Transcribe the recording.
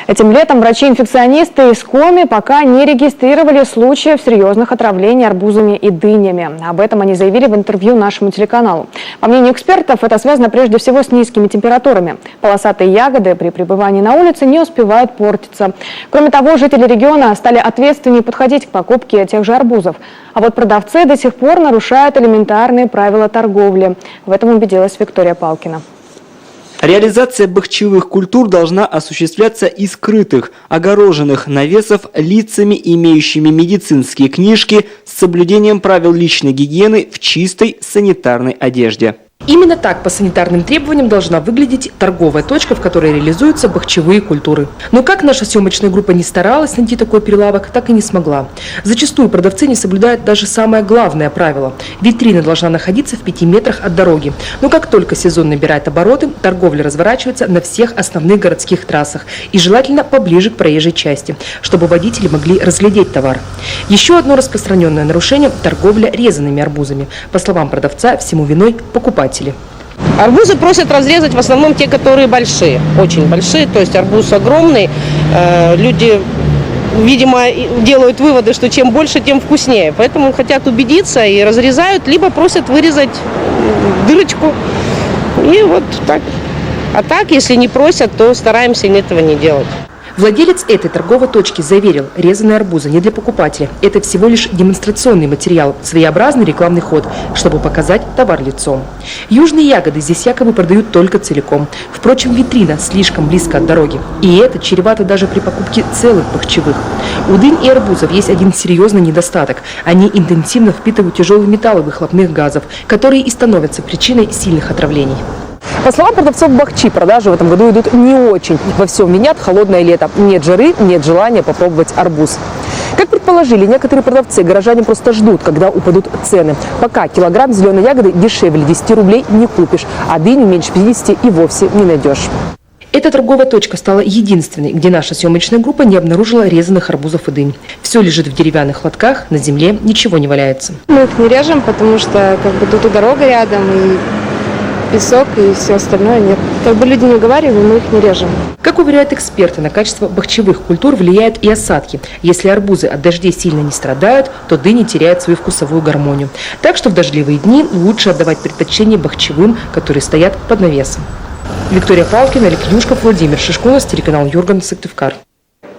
Этим летом врачи-инфекционисты из Коми пока не регистрировали случаев серьезных отравлений арбузами и дынями. Об этом они заявили в интервью нашему телеканалу. По мнению экспертов, это связано прежде всего с низкими температурами. Полосатые ягоды при пребывании на улице не успевают портиться. Кроме того, жители региона стали ответственнее подходить к покупке тех же арбузов. А вот продавцы до сих пор нарушают элементарные правила торговли. В этом убедилась Виктория Палкина. Реализация бахчевых культур должна осуществляться из скрытых, огороженных навесов лицами, имеющими медицинские книжки, с соблюдением правил личной гигиены в чистой санитарной одежде. Именно так по санитарным требованиям должна выглядеть торговая точка, в которой реализуются бахчевые культуры. Но как наша съемочная группа не старалась найти такой прилавок, так и не смогла. Зачастую продавцы не соблюдают даже самое главное правило. Витрина должна находиться в 5 метрах от дороги. Но как только сезон набирает обороты, торговля разворачивается на всех основных городских трассах и желательно поближе к проезжей части, чтобы водители могли разглядеть товар. Еще одно распространенное нарушение – торговля резанными арбузами. По словам продавца, всему виной покупатели. Арбузы просят разрезать в основном те, которые большие, очень большие, то есть арбуз огромный. Люди, видимо, делают выводы, что чем больше, тем вкуснее. Поэтому хотят убедиться и разрезают, либо просят вырезать дырочку. И вот так. А так, если не просят, то стараемся этого не делать. Владелец этой торговой точки заверил, резаные арбузы не для покупателя. Это всего лишь демонстрационный материал, своеобразный рекламный ход, чтобы показать товар лицом. Южные ягоды здесь якобы продают только целиком. Впрочем, витрина слишком близко от дороги. И это чревато даже при покупке целых бахчевых. У дынь и арбузов есть один серьезный недостаток. Они интенсивно впитывают тяжелые металлы выхлопных газов, которые и становятся причиной сильных отравлений. По словам продавцов бахчи, продажи в этом году идут не очень. Во всем винят холодное лето. Нет жары, нет желания попробовать арбуз. Как предположили некоторые продавцы, горожане просто ждут, когда упадут цены. Пока килограмм зеленой ягоды дешевле 10 рублей не купишь, а дыню меньше 50 и вовсе не найдешь. Эта торговая точка стала единственной, где наша съемочная группа не обнаружила резаных арбузов и дынь. Все лежит в деревянных лотках, на земле ничего не валяется. Мы их не режем, потому что тут и дорога рядом, и песок, и все остальное нет. Как бы люди не уговаривали, мы их не режем. Как уверяют эксперты, на качество бахчевых культур влияют и осадки. Если арбузы от дождей сильно не страдают, то дыни теряют свою вкусовую гармонию. Так что в дождливые дни лучше отдавать предпочтение бахчевым, которые стоят под навесом. Виктория Палкина, Олег Юшков, Владимир Шишкунов, телеканал Юрган, Сыктывкар.